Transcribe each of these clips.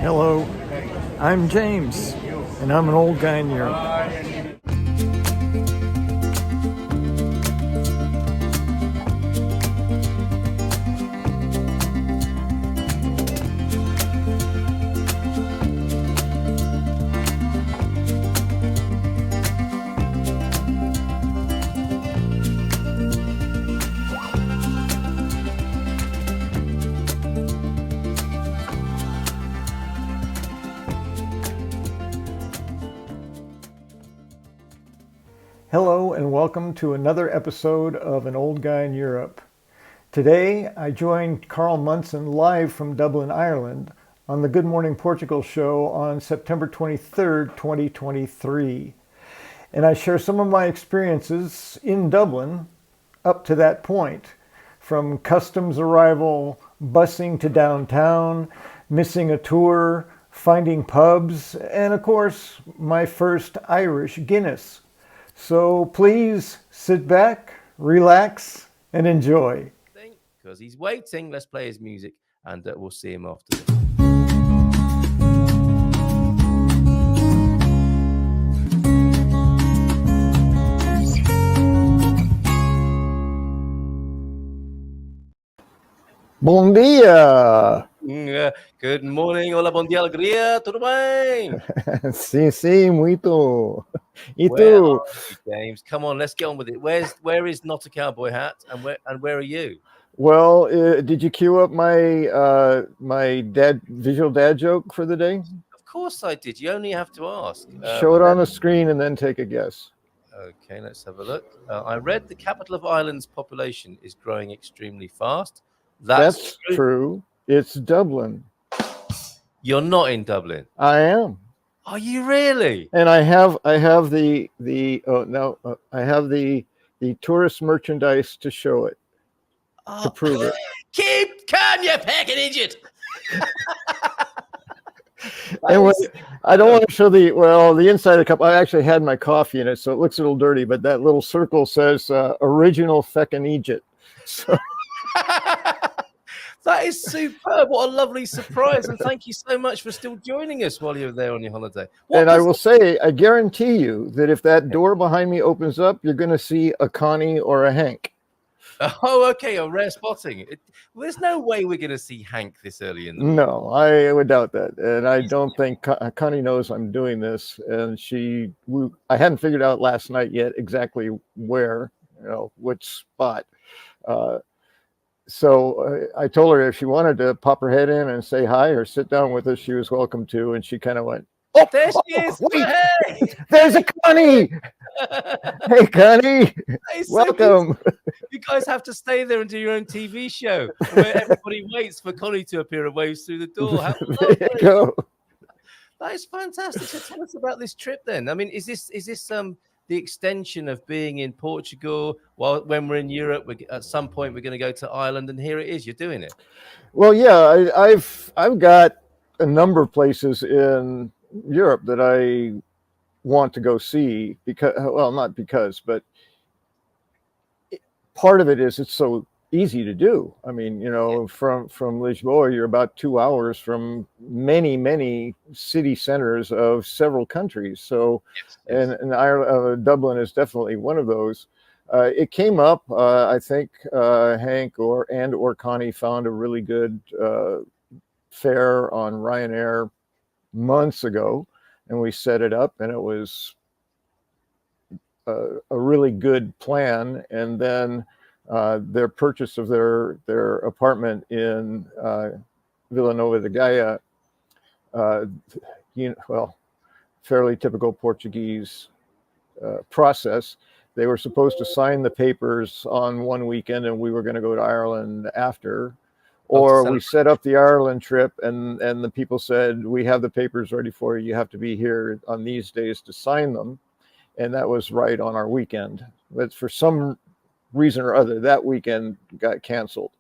Hello, I'm James, and I'm an old guy in Europe. Hello and welcome to another episode of An Old Guy in Europe. Today I joined Carl Munson live from Dublin, Ireland on the Good Morning Portugal Show on September 23rd, 2023. And I share some of my experiences in Dublin up to that point, from customs arrival, busing to downtown, missing a tour, finding pubs, and of course my first Irish Guinness. So please sit back, relax, and enjoy. Because he's waiting. Let's play his music and we'll see him after this. Bom dia! Good morning, hola, bom dia, alegria, tudo bem? Sim, muito. E Where tu? are you, James? Come on, let's get on with it. Where is Not a Cowboy Hat, and where are you? Well, did you queue up my my visual dad joke for the day? Of course I did. You only have to ask. Show it on the screen and then take a guess. Okay, let's have a look. I read the capital of Ireland's population is growing extremely fast. That's true. It's Dublin. You're not in Dublin. I am. Are you really? And I have the tourist merchandise to show it, to prove it. Can you pack an idiot? And I don't want to show the inside of the cup. I actually had my coffee in it, so it looks a little dirty, but that little circle says original feckin' Egypt. So. That is superb. What a lovely surprise. And thank you so much for still joining us while you're there on your holiday. I will say, I guarantee you that if that door behind me opens up, you're going to see a Connie or a Hank. Oh, okay. A rare spotting. There's no way we're going to see Hank this early in the morning. No, I would doubt that. And I don't think Connie knows I'm doing this. And I hadn't figured out last night yet exactly where, which spot. So I told her if she wanted to pop her head in and say hi or sit down with us, she was welcome to. And she kind of went, "Oh, there she is! Wait, hey! There's a Connie! Hey, Connie, welcome!" You guys have to stay there and do your own TV show where everybody waits for Connie to appear and waves through the door. There you go. That is fantastic. So tell us about this trip then. I mean, is this the extension of being in Portugal? When we're in Europe, at some point we're going to go to Ireland, and here it is. You're doing it. Well, yeah, I've got a number of places in Europe that I want to go see but part of it is it's so easy to do. I mean, from Lisboa, you're about 2 hours from many city centers of several countries. So, yes. And Ireland, Dublin is definitely one of those. It came up. I think Hank or Connie found a really good fare on Ryanair months ago, and we set it up, and it was a really good plan. And then their purchase of their apartment in Villanova de Gaia, fairly typical Portuguese process. They were supposed to sign the papers on one weekend, and we were going to go to Ireland after. Or we set up the Ireland trip, and the people said, "We have the papers ready for you. You have to be here on these days to sign them." And that was right on our weekend. But for some reason or other, that weekend got canceled.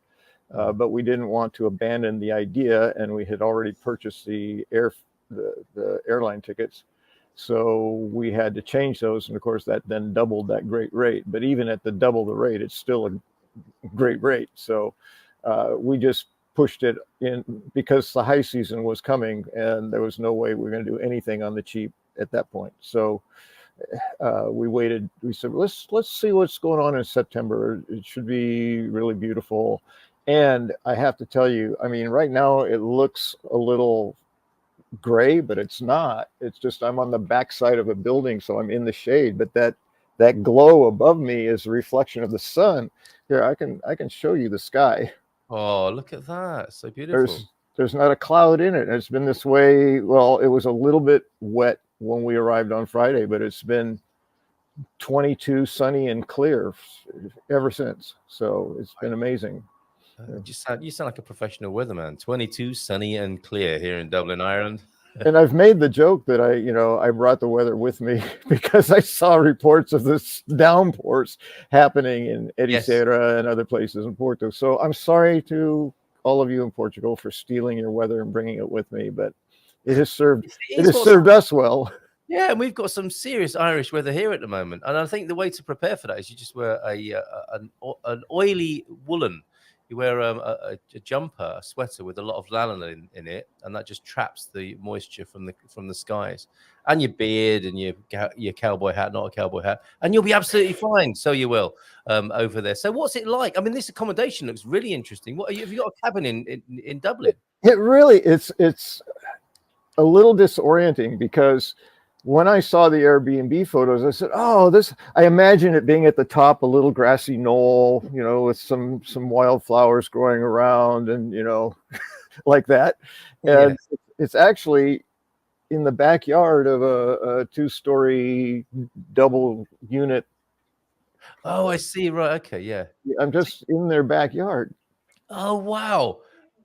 But we didn't want to abandon the idea, and we had already purchased the airline tickets. So we had to change those. And of course, that then doubled that great rate. But even at the double the rate, it's still a great rate. So we just pushed it in because the high season was coming, and there was no way we were going to do anything on the cheap at that point. So we waited. We said, let's see what's going on in September. It should be really beautiful. And I have to tell you, I mean, right now it looks a little gray, but it's not. It's just I'm on the backside of a building, so I'm in the shade. But that glow above me is a reflection of the sun. Here, I can show you the sky. Oh, look at that! So beautiful. There's not a cloud in it. It's been this way. Well, it was a little bit wet when we arrived on Friday, but it's been 22 sunny and clear ever since. So it's been amazing. You sound like a professional weatherman. 22 sunny and clear here in Dublin, Ireland. And I've made the joke that I brought the weather with me because I saw reports of this downpours happening in Ericeira and other places in Porto. So I'm sorry to all of you in Portugal for stealing your weather and bringing it with me, but it has served us well. Yeah, and we've got some serious Irish weather here at the moment. And I think the way to prepare for that is you just wear an oily woolen. You wear a jumper, a sweater with a lot of lanolin in it, and that just traps the moisture from the skies. And your beard and your cowboy hat, not a cowboy hat, and you'll be absolutely fine. So you will over there. So what's it like? I mean, this accommodation looks really interesting. Have you got a cabin in Dublin? It really it's a little disorienting because when I saw the Airbnb photos, I said, "Oh, I imagine it being at the top, a little grassy knoll, with some wildflowers growing around, and like that." And it's actually in the backyard of a 2-story double unit. Oh, I see. Right. Okay. Yeah. I'm just in their backyard. Oh, wow.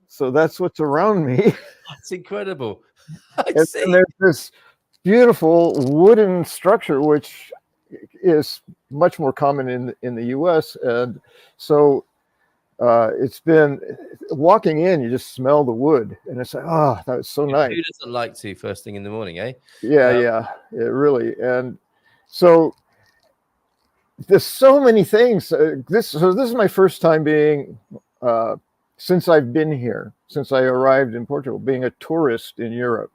So that's what's around me. That's incredible. And there's this beautiful wooden structure, which is much more common in the U.S. And so it's been walking in, you just smell the wood, and it's like, oh, that was so nice. Who doesn't like to first thing in the morning, eh? Yeah, it really. And so there's so many things. This is my first time being since I've been here, since I arrived in Portugal, being a tourist in Europe.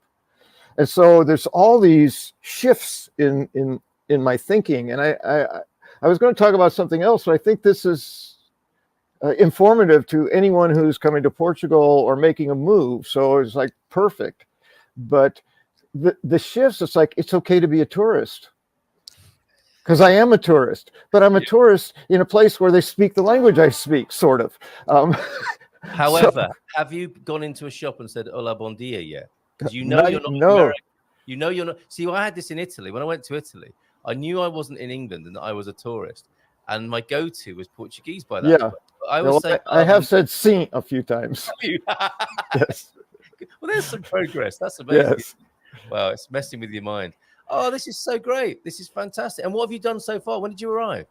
And so there's all these shifts in my thinking. And I was going to talk about something else, but I think this is informative to anyone who's coming to Portugal or making a move. So it's like perfect. But the shifts, it's like, it's okay to be a tourist. Because I am a tourist, but I'm a tourist in a place where they speak the language I speak, sort of. However, have you gone into a shop and said "Hola, bon dia" yet? Because you're not American. You're not. See, I had this in Italy. When I went to Italy, I knew I wasn't in England and that I was a tourist. And my go-to was Portuguese by that point. I was saying, I have said "sim" a few times. Yes. Well, there's some progress. That's amazing. Yes. Wow, it's messing with your mind. Oh, this is so great. This is fantastic. And what have you done so far? When did you arrive?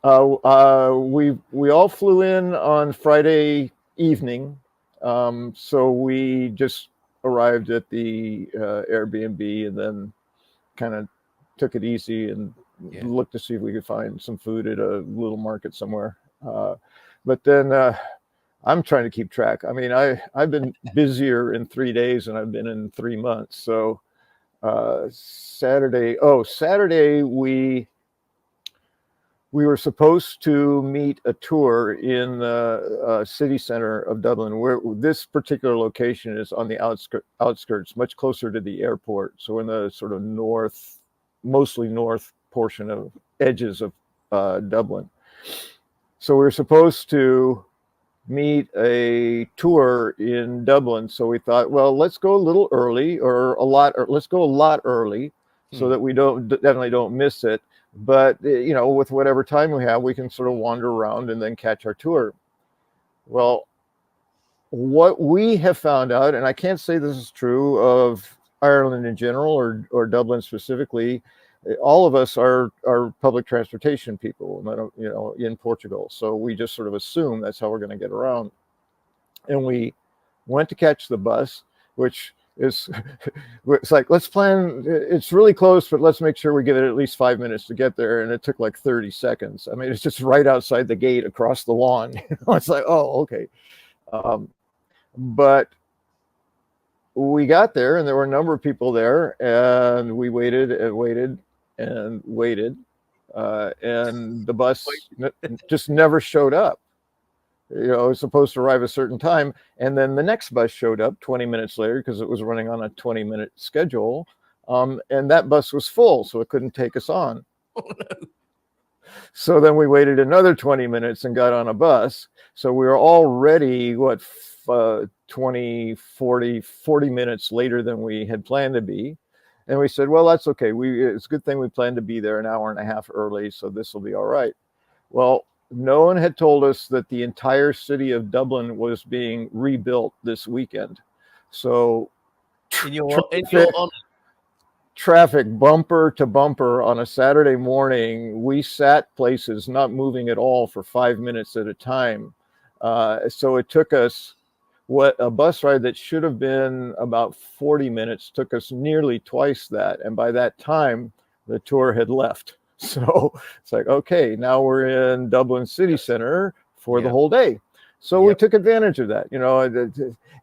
We all flew in on Friday evening. So we just arrived at the Airbnb and then kind of took it easy and looked to see if we could find some food at a little market somewhere. But then I'm trying to keep track. I mean, I've been busier in 3 days than I've been in 3 months. So Saturday we were supposed to meet a tour in the city center of Dublin, where this particular location is on the outskirts, much closer to the airport. So in the sort of mostly north portion of edges of Dublin. So we were supposed to meet a tour in Dublin. So we thought, well, let's go a little early let's go a lot early so that we definitely don't miss it. But, with whatever time we have, we can sort of wander around and then catch our tour. Well, what we have found out, and I can't say this is true of Ireland in general or Dublin specifically, all of us are public transportation people, in Portugal. So we just sort of assume that's how we're going to get around. And we went to catch the bus, which it's like, let's plan, it's really close, but let's make sure we give it at least 5 minutes to get there. And it took like 30 seconds. I mean, it's just right outside the gate across the lawn. It's like, oh, okay. But we got there, and there were a number of people there, and we waited and waited and waited, and the bus just never showed up. You know, it was supposed to arrive a certain time, and then the next bus showed up 20 minutes later because it was running on a 20-minute schedule, and that bus was full, so it couldn't take us on. Oh, no. So then we waited another 20 minutes and got on a bus. So we were already, 40 minutes later than we had planned to be. And we said, well, that's okay. It's a good thing we planned to be there an hour and a half early, so this will be all right. Well, no one had told us that the entire city of Dublin was being rebuilt this weekend. So in your honor, traffic bumper to bumper on a Saturday morning. We sat places not moving at all for 5 minutes at a time. So it took us what a bus ride that should have been about 40 minutes took us nearly twice that. And by that time, the tour had left. So it's like, okay, now we're in Dublin city center for the whole day. So we took advantage of that, you know,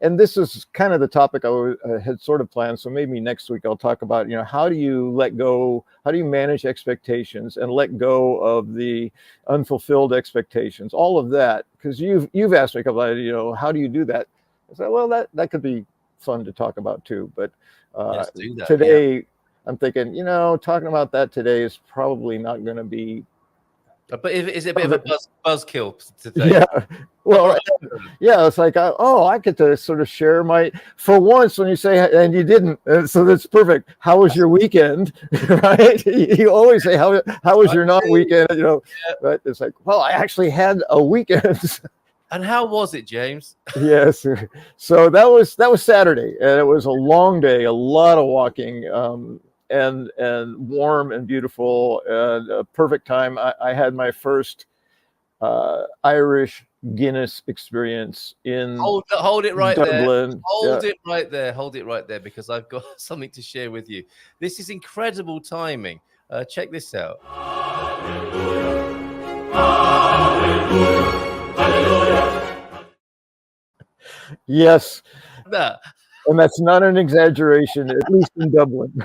and this is kind of the topic I had sort of planned. So maybe next week I'll talk about, you know, how do you let go, how do you manage expectations and let go of the unfulfilled expectations, all of that, because you've asked me a couple of, you know, how do you do that? I said, well, that could be fun to talk about too. But today I'm thinking, you know, talking about that today is probably not going to be. But is it a bit of a buzzkill today? Yeah. Well, yeah, it's like, I get to sort of share for once when you say, and you didn't, so that's perfect. How was your weekend? Right? You always say, how was your not weekend? You know, but it's like, well, I actually had a weekend. And how was it, James? Yes. So that was Saturday, and it was a long day, a lot of walking, and warm and beautiful, and a perfect time. I had my first Irish Guinness experience in hold it right Dublin. There. Hold it right there. Hold it right there, because I've got something to share with you. This is incredible timing. Check this out. Yes. And that's not an exaggeration, at least in Dublin.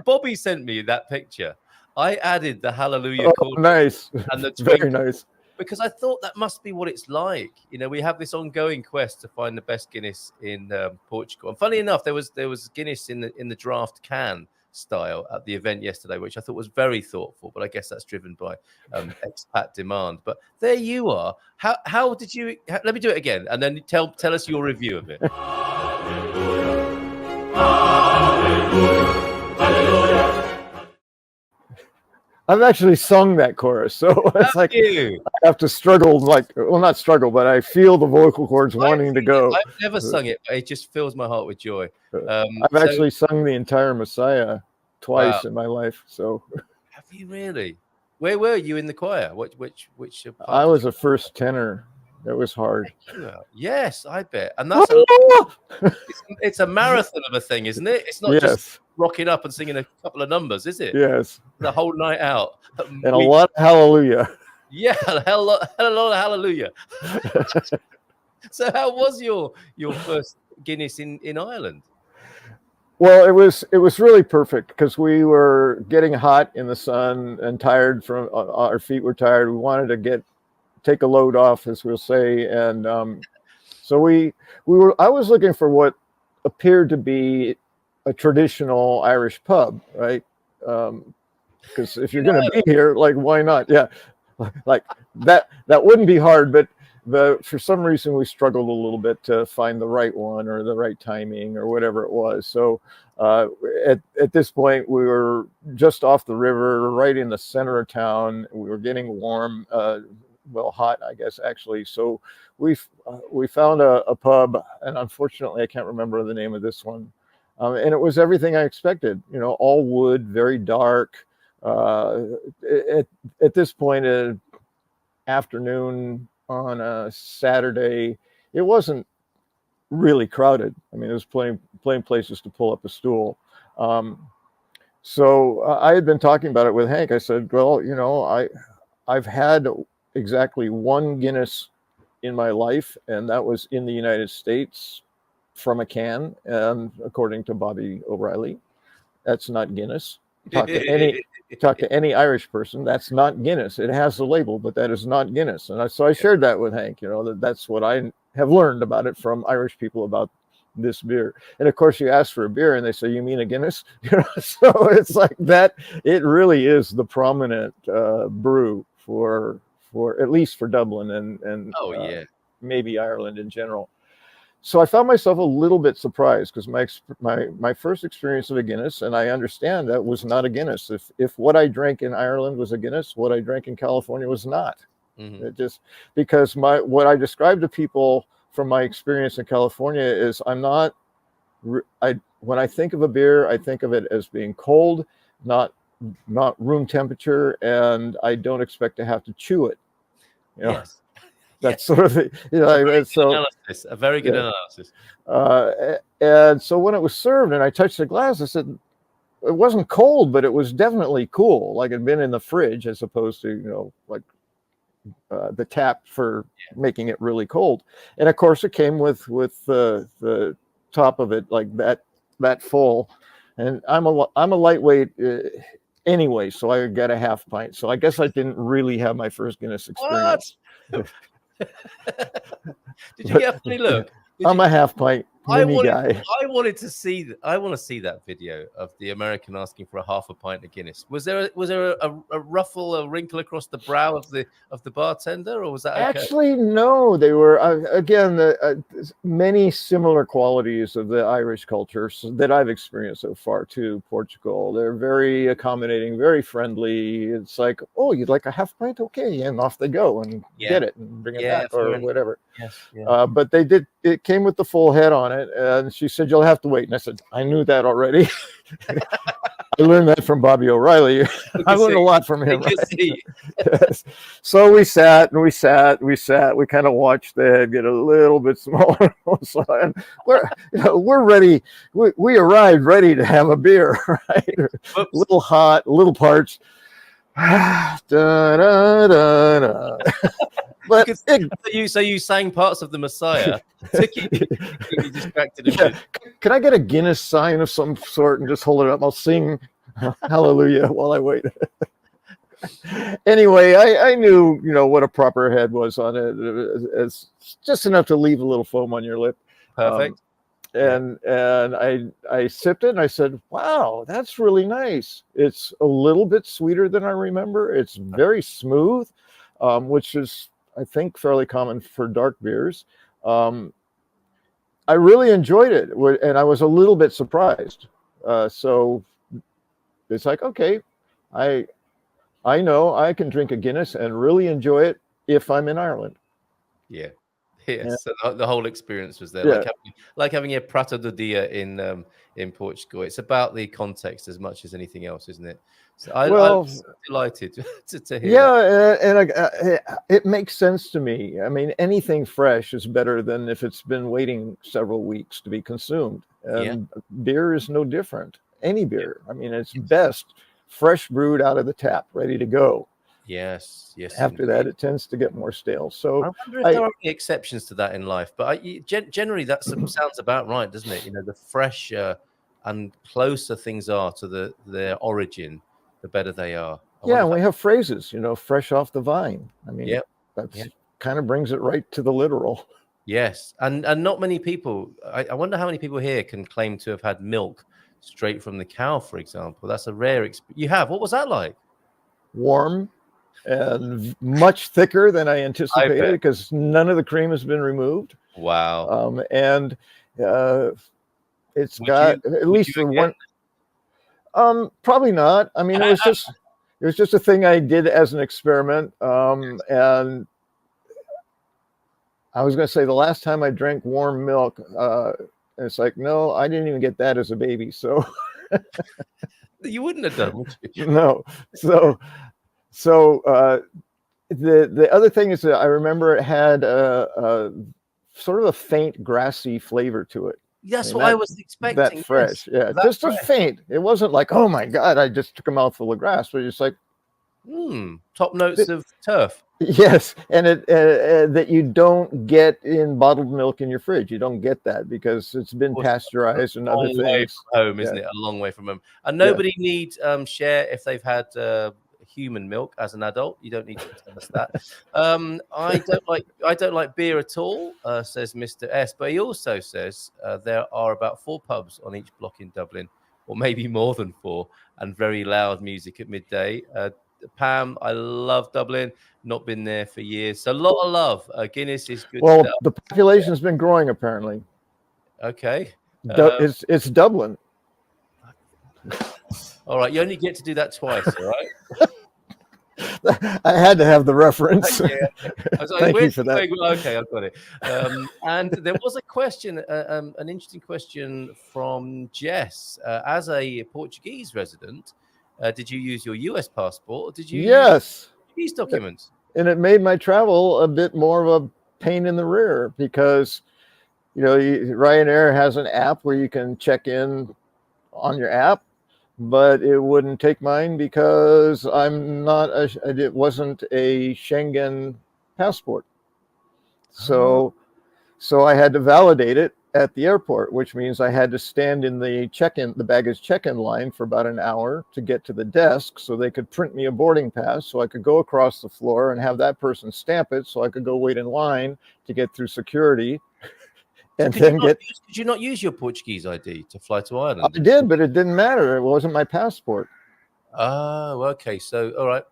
Bobby sent me that picture. I added the hallelujah chord. Nice. And the very nice. Because I thought that must be what it's like. You know, we have this ongoing quest to find the best Guinness in Portugal. And funny enough, there was Guinness in the draft can style at the event yesterday, which I thought was very thoughtful. But I guess that's driven by expat demand. But there you are. How did you? Let me do it again, and then tell us your review of it. I've actually sung that chorus, so it's like I have to struggle, not struggle, but I feel the vocal cords wanting to go. I've never sung it, but it just fills my heart with joy. I've actually sung the entire Messiah twice in my life. So, have you really? Where were you in the choir? Which? I was a first tenor. That was hard. Yes, I bet. And that's it's a marathon of a thing, isn't it? It's not just rocking up and singing a couple of numbers, is it? Yes. The whole night out. And a lot of hallelujah. Yeah, a lot of hallelujah. So how was your first Guinness in Ireland? Well, it was really perfect because we were getting hot in the sun and tired from our feet were tired. We wanted to take a load off, as we'll say, and so I was looking for what appeared to be a traditional Irish pub, right? Because if you're going to be here, like, why not? Yeah, like that wouldn't be hard, but for some reason we struggled a little bit to find the right one or the right timing or whatever it was. So at this point we were just off the river, right in the center of town. We were getting warm. Hot, I guess, actually. So we found a pub, and unfortunately I can't remember the name of this one. And it was everything I expected, you know, all wood, very dark. At this point, afternoon on a Saturday, it wasn't really crowded. I mean, there was plenty places to pull up a stool. So I had been talking about it with Hank. I said, well, you know, I've had exactly one Guinness in my life, and that was in the United States from a can. And according to Bobby O'Reilly, that's not Guinness. Talk to any Irish person, that's not Guinness. It has the label, but that is not Guinness. And so I shared that with Hank, that's what I have learned about it from Irish people about this beer. And of course, you ask for a beer and they say, you mean a Guinness? So it's like that. It really is the prominent brew for at least for Dublin and maybe Ireland in general. So I found myself a little bit surprised because my first experience of a Guinness, and I understand that was not a Guinness. If what I drank in Ireland was a Guinness, what I drank in California was not. Mm-hmm. It just because what I describe to people from my experience in California is when I think of a beer, I think of it as being cold, not room temperature, and I don't expect to have to chew it. Yes. That's sort of it. A very good analysis. And so when it was served and I touched the glass, I said, it wasn't cold, but it was definitely cool. Like it'd been in the fridge as opposed to, the tap for making it really cold. And of course it came with the top of it like that full. And I'm a lightweight anyway, so I got a half pint. So I guess I didn't really have my first Guinness experience. Did you get a funny look? I'm a half pint mini guy. I want to see that video of the American asking for a half a pint of Guinness. Was there a ruffle, a wrinkle across the brow of the bartender, or was that okay? Actually, no. They were again many similar qualities of the Irish culture that I've experienced so far to Portugal. They're very accommodating, very friendly. It's like, oh, you'd like a half pint? Okay, and off they go and get it and bring it back or whatever. Yes, yeah. But they did. It came with the full head on it, and she said, "You'll have to wait." And I said, "I knew that already." I learned that from Bobby O'Reilly. I learned a lot from him. Right? Yes. So we sat. We kind of watched the head get a little bit smaller. And we're ready. We arrived ready to have a beer. Right, a little hot, a little parched. Da, da, da, da. But so you sang parts of the Messiah to keep you distracted. Yeah. Can I get a Guinness sign of some sort and just hold it up? I'll sing hallelujah while I wait. Anyway, I knew what a proper head was on it. It's just enough to leave a little foam on your lip. Perfect. And I sipped it and I said, wow, that's really nice. It's a little bit sweeter than I remember. It's very smooth, which is, I think, fairly common for dark beers. I really enjoyed it, and I was a little bit surprised. So it's like, okay, I know I can drink a Guinness and really enjoy it if I'm in Ireland. Yeah. So the whole experience was there, like having a prato do dia in Portugal. It's about the context as much as anything else, isn't it? So I'm delighted to hear. Yeah, and it makes sense to me. I mean, anything fresh is better than if it's been waiting several weeks to be consumed. And beer is no different. Any beer. I mean, it's best fresh brewed out of the tap, ready to go. Yes. After that, it tends to get more stale. So I wonder if there are any exceptions to that in life, but generally that sounds about right, doesn't it? The fresher and closer things are to their origin, the better they are. We have phrases, fresh off the vine. I mean, kind of brings it right to the literal. Yes, and not many people. I wonder how many people here can claim to have had milk straight from the cow, for example. That's a rare experience. You have. What was that like? Warm. And much thicker than I anticipated because none of the cream has been removed. Wow. And it's got at least for one. Probably not. I mean, it was just a thing I did as an experiment. And I was going to say the last time I drank warm milk, it's like, no, I didn't even get that as a baby. So you wouldn't have done, would you? No. So the other thing is that I remember it had a sort of a faint grassy flavor to it. That's what I was expecting. That fresh, just a faint. It wasn't like, oh my God, I just took a mouthful of grass, but it's like, top notes of turf. Yes, and that you don't get in bottled milk in your fridge. You don't get that because it's been Course, a pasteurized and other long way things. from home, isn't Yeah, it? A long way from home. And yeah. nobody need share if they've had human milk as an adult. You don't need to tell us that. I don't like beer at all, says Mr. S. But he also says there are about 4 pubs on each block in Dublin, or maybe more than 4, and very loud music at midday. Pam, I love Dublin. Not been there for years. So a lot of love. Guinness is good Well, stuff. the population's been growing apparently. Okay. It's Dublin. All right, you only get to do that twice. All right. I had to have the reference. Yeah. I was like, Thank you where's for he that. going? Well, okay, I've got it. And there was a question, an interesting question from Jess. As a Portuguese resident, did you use your US passport or did you use Yes, these documents? and it made my travel a bit more of a pain in the rear because Ryanair has an app where you can check in on your app, but it wouldn't take mine because it wasn't a Schengen passport. Oh, So I had to validate it at the airport, which means I had to stand in the baggage check-in line for about an hour to get to the desk so they could print me a boarding pass so I could go across the floor and have that person stamp it so I could go wait in line to get through security so and then could you not use your Portuguese ID to fly to I Ireland? did, but it didn't matter. It wasn't my passport. Oh, okay. So, all right.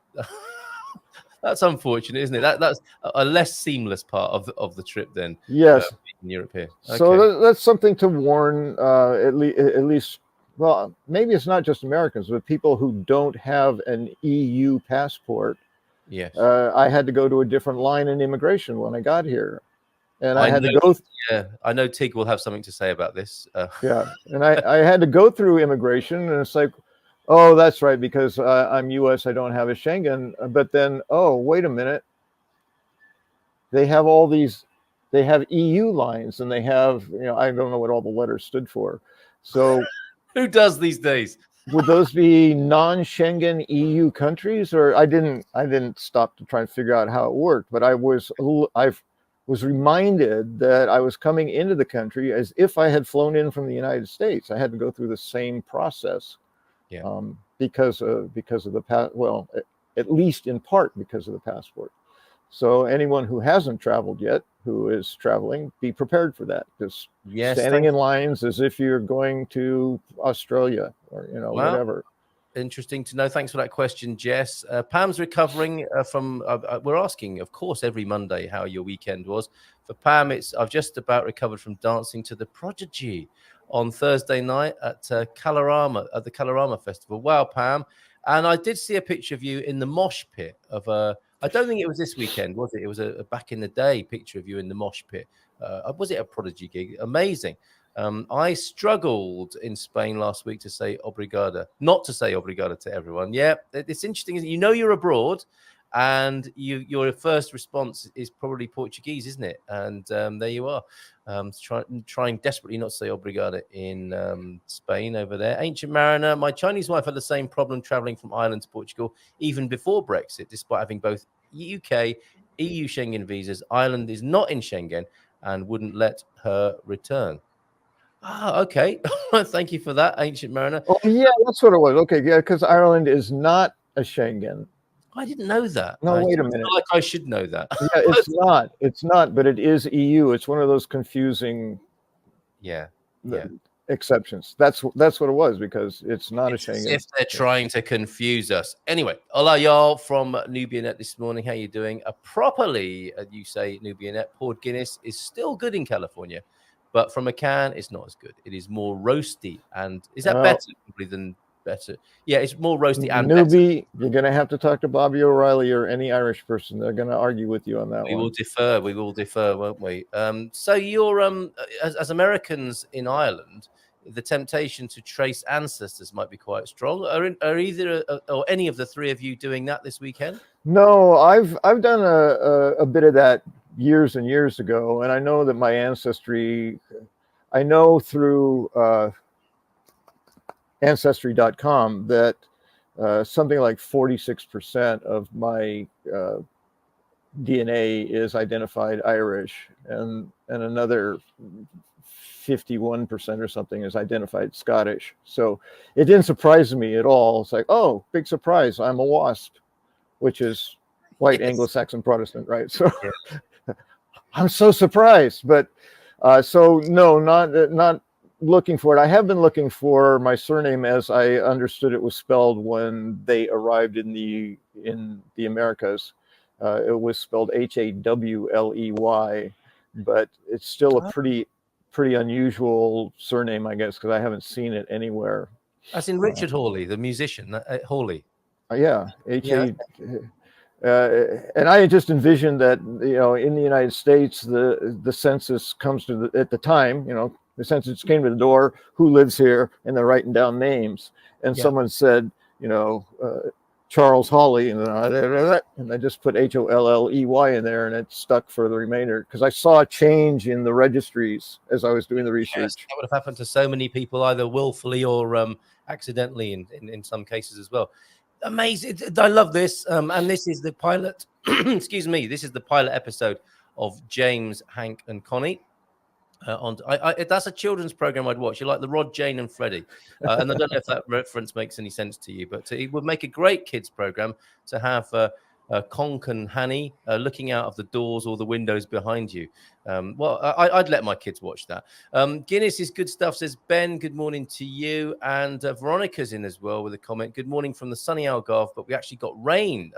That's unfortunate, isn't it? That's a less seamless part of the trip then. Yes. In Europe here. So Okay. that's something to warn at least, well, maybe it's not just Americans, but people who don't have an EU passport. Yes. I had to go to a different line in immigration when I got here. And I I had to know. go, Yeah, I know Tig will have something to say about this. yeah. And I had to go through immigration. And it's like, oh, that's right, because I'm US, I don't have a Schengen. But then, oh, wait a minute. They have they have EU lines and they have, I don't know what all the letters stood for. So Who does these days? would those be non-Schengen EU countries? Or I didn't stop to try and figure out how it worked, but I was reminded that I was coming into the country as if I had flown in from the United States. I had to go through the same process. Yeah. Because of the at least in part because of the passport. So anyone who hasn't traveled yet, who is traveling, be prepared for that. Just Yes. standing in lines as if you're going to Australia or Well, whatever. interesting to know. Thanks for that question, Jess. Pam's recovering from. We're asking, of course, every Monday how your weekend was. For Pam, I've just about recovered from dancing to the Prodigy on Thursday night at the Colorama Festival. Wow, Pam! And I did see a picture of you in the mosh pit of a. I don't think it was this weekend, was it? It was a back in the day picture of you in the mosh pit. Was it a Prodigy gig? Amazing. I struggled in Spain last week to say obrigada, not to say obrigada to everyone. Yeah, it's interesting. You're abroad, and your first response is probably Portuguese, isn't it? And there you are, trying desperately not to say obrigada in Spain over there. Ancient Mariner, my Chinese wife had the same problem traveling from Ireland to Portugal even before Brexit, despite having both UK, EU Schengen visas. Ireland is not in Schengen and wouldn't let her return. Ah, okay. Thank you for that, Ancient Mariner. Oh yeah, that's what it was. Okay, yeah, because Ireland is not a Schengen. I didn't know that. No, I wait a feel minute. like I should know that. Yeah, it's not. It's not, but it is EU. It's one of those confusing Yeah, yeah. exceptions. That's what it was because it's not It's a as Schengen. if they're trying to confuse us. Anyway, hola y'all from Nubianet this morning. How you doing? Properly, you say Nubianet, poured Guinness is still good in California, but from a can, it's not as good. It is more roasty, and is that better probably than better? Yeah, it's more roasty and better. Newbie, you're going to have to talk to Bobby O'Reilly or any Irish person. They're going to argue with you on that We one. will defer. We will defer, won't we? So you're as Americans in Ireland, the temptation to trace ancestors might be quite strong. Are either or any of the three of you doing that this weekend? No, I've done a bit of that years and years ago, and I know that my ancestry. I know through Ancestry.com that something like 46% of my DNA is identified Irish, and another 51% or something is identified Scottish. So it didn't surprise me at all. It's like, oh, big surprise, I'm a WASP, which is white Yes. Anglo-Saxon Protestant, right? So Yeah. I'm so surprised, but so no, not looking for it. I have been looking for my surname as I understood it was spelled when they arrived in the Americas. It was spelled Hawley, but it's still a pretty unusual surname, I guess, because I haven't seen it anywhere. As in Richard Hawley, the musician, Hawley. Yeah, Yeah. And I just envisioned that, in the United States, the census comes to at the time, the census came to the door, who lives here, and they're writing down names. And someone said, Charles Hawley, and I just put Holley in there, and it stuck for the remainder because I saw a change in the registries as I was doing the research. Yes, that would have happened to so many people, either willfully or accidentally in some cases as well. Amazing. I love this. And this is the pilot. Excuse me. This is the pilot episode of James, Hank, and Connie. That's a children's program I'd watch. You like the Rod, Jane, and Freddie. And I don't know if that reference makes any sense to you, but it would make a great kids program to have Conk and Hanny looking out of the doors or the windows behind you. I'd let my kids watch that. Guinness is good stuff, says Ben. Good morning to you. And Veronica's in as well with a comment. Good morning from the sunny Algarve, but we actually got rain.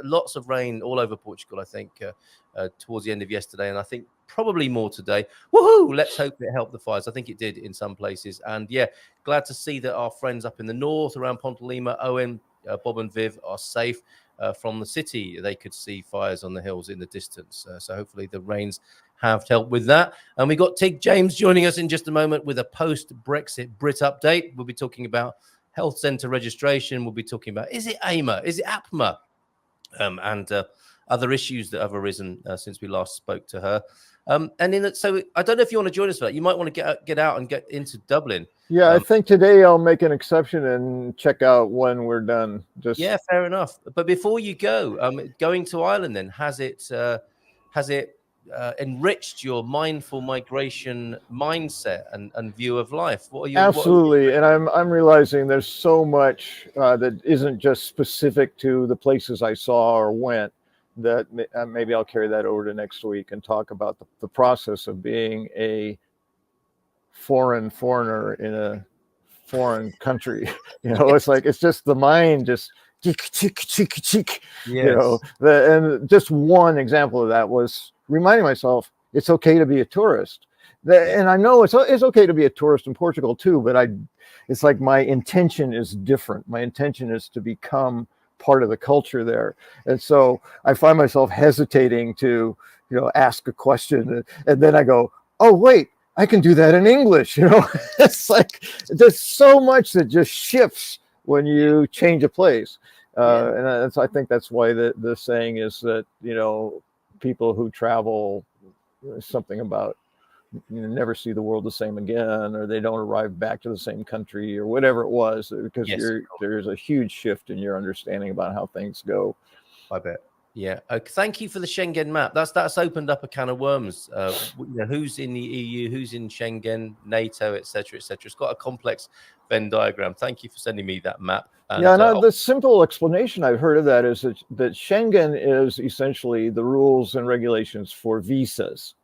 Lots of rain all over Portugal, I think, towards the end of yesterday. And I think probably more today. Woohoo! Let's hope it helped the fires. I think it did in some places. And yeah, glad to see that our friends up in the north around Pontelima, Owen, Bob and Viv are safe from the city. They could see fires on the hills in the distance. So hopefully the rains have helped with that. And we got Tig James joining us in just a moment with a post-Brexit Brit update. We'll be talking about health centre registration. We'll be talking about, is it AMA? Is it APMA? And other issues that have arisen since we last spoke to her. So I don't know if you want to join us for that. You might want to get out and get into Dublin. Yeah, I think today I'll make an exception and check out when we're done. Yeah, fair enough. But before you go, going to Ireland, then has it enriched your mindful migration mindset and view of life? Absolutely, and I'm realizing there's so much that isn't just specific to the places I saw or went, that maybe I'll carry that over to next week and talk about the process of being a foreigner in a foreign country. It's like, it's just the mind just and just one example of that was reminding myself it's okay to be a tourist. And I know it's okay to be a tourist in Portugal too, but it's like my intention is different. My intention is to become part of the culture there. And so I find myself hesitating to, ask a question. And then I go, oh, wait, I can do that in English. It's like, there's so much that just shifts when you change a place. And I think that's why the saying is that, people who travel, something about, never see the world the same again, or they don't arrive back to the same country, or whatever it was, because there's a huge shift in your understanding about how things go. I bet. Yeah. Thank you for the Schengen map. That's opened up a can of worms. Who's in the EU, who's in Schengen, NATO, etc., etc. It's got a complex Venn diagram. Thank you for sending me that map. And, the simple explanation I've heard of that is that Schengen is essentially the rules and regulations for visas.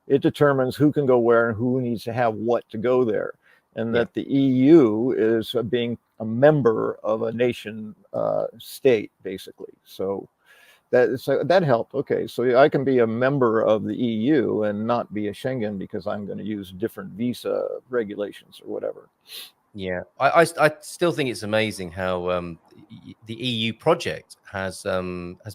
It determines who can go where and who needs to have what to go there. And that the EU is being a member of a nation state, basically. So that helped. Okay, so I can be a member of the EU and not be a Schengen because I'm going to use different visa regulations or whatever. Yeah, I still think it's amazing how the EU project has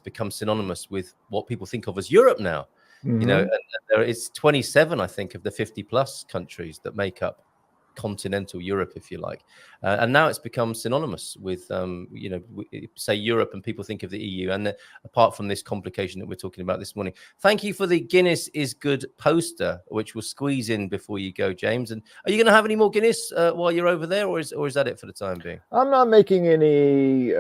become synonymous with what people think of as Europe now. Mm-hmm. And there is 27, I think, of the 50 plus countries that make up continental Europe, if you like. And now it's become synonymous with, say Europe, and people think of the EU. And apart from this complication that we're talking about this morning, thank you for the Guinness is good poster, which we'll squeeze in before you go, James. And are you going to have any more Guinness while you're over there, or is that it for the time being? I'm not making any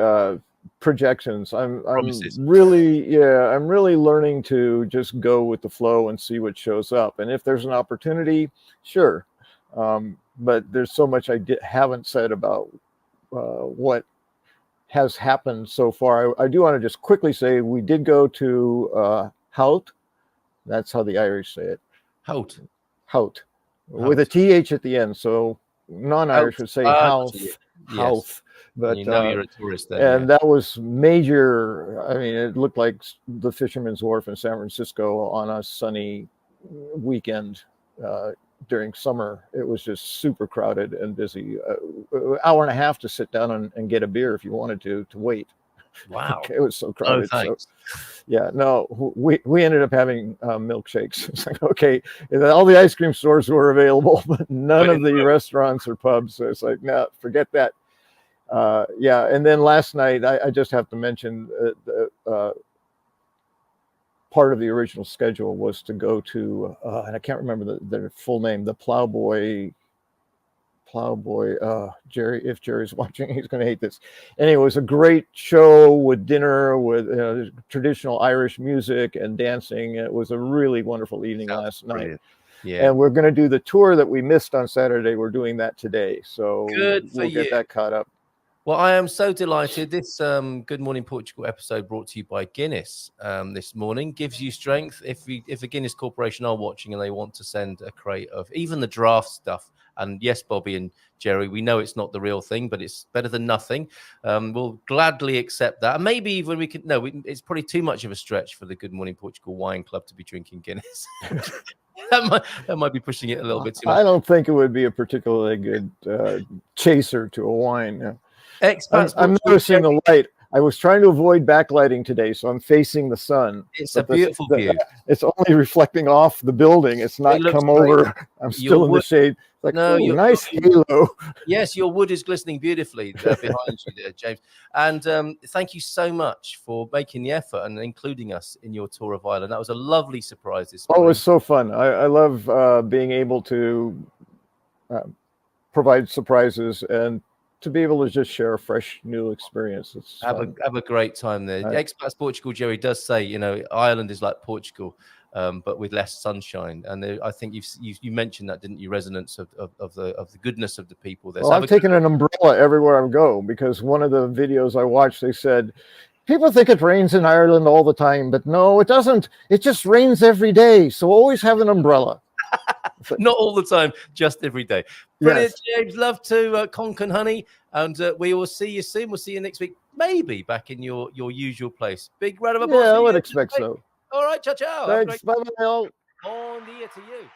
projections. I'm Promises. I'm really learning to just go with the flow and see what shows up. And if there's an opportunity, sure. But there's so much I haven't said about what has happened so far. I do want to just quickly say we did go to Hout. That's how the Irish say it. Hout. Hout. With a TH at the end. So non-Irish would say Hout. Hout. But you're a tourist then. and that was major. I mean, it looked like the Fisherman's Wharf in San Francisco on a sunny weekend during summer. It was just super crowded and busy. Hour and a half to sit down and get a beer if you wanted to wait. Wow. It was so crowded. Oh, thanks. So, yeah, no, we ended up having milkshakes. It's like, okay, all the ice cream stores were available, but none of the restaurants or pubs. So it's like, no, forget that. Yeah, and then last night, I just have to mention part of the original schedule was to go to, and I can't remember the full name, the Plowboy, Jerry, if Jerry's watching, he's going to hate this. Anyway, it was a great show with dinner, with traditional Irish music and dancing. It was a really wonderful evening last night. Yeah. And we're going to do the tour that we missed on Saturday. We're doing that today. So we'll get that caught up. Well, I am so delighted. This Good Morning Portugal episode brought to you by Guinness this morning gives you strength. If a Guinness Corporation are watching and they want to send a crate of even the draft stuff, and yes, Bobby and Jerry, we know it's not the real thing, but it's better than nothing. We'll gladly accept that. And maybe even we could, it's probably too much of a stretch for the Good Morning Portugal Wine Club to be drinking Guinness. That might be pushing it a little bit too much. I don't think it would be a particularly good chaser to a wine. I'm noticing the light. I was trying to avoid backlighting today, so I'm facing the sun. It's a beautiful view. It's only reflecting off the building. It's not come over. I'm still in the shade. Like, no, nice halo. Yes, your wood is glistening beautifully behind you there, James. And thank you so much for making the effort and including us in your tour of Ireland. That was a lovely surprise this morning. Oh, it was so fun. I love being able to provide surprises and to be able to just share a fresh new experience. Have a great time there. Expats Portugal, Jerry does say, Ireland is like Portugal, but with less sunshine. And I think you mentioned that, didn't you? Resonance of the goodness of the people there. Well, I've taken an umbrella everywhere I go because one of the videos I watched, they said, people think it rains in Ireland all the time, but no, it doesn't. It just rains every day. So always have an umbrella. Not all the time, just every day. Brilliant, yes. James. Love to Conk honey, and we will see you soon. We'll see you next week, maybe back in your usual place. Big round of applause. Yeah, I would expect so. All right, ciao, ciao. Thanks. Bye-bye. On the ear to you.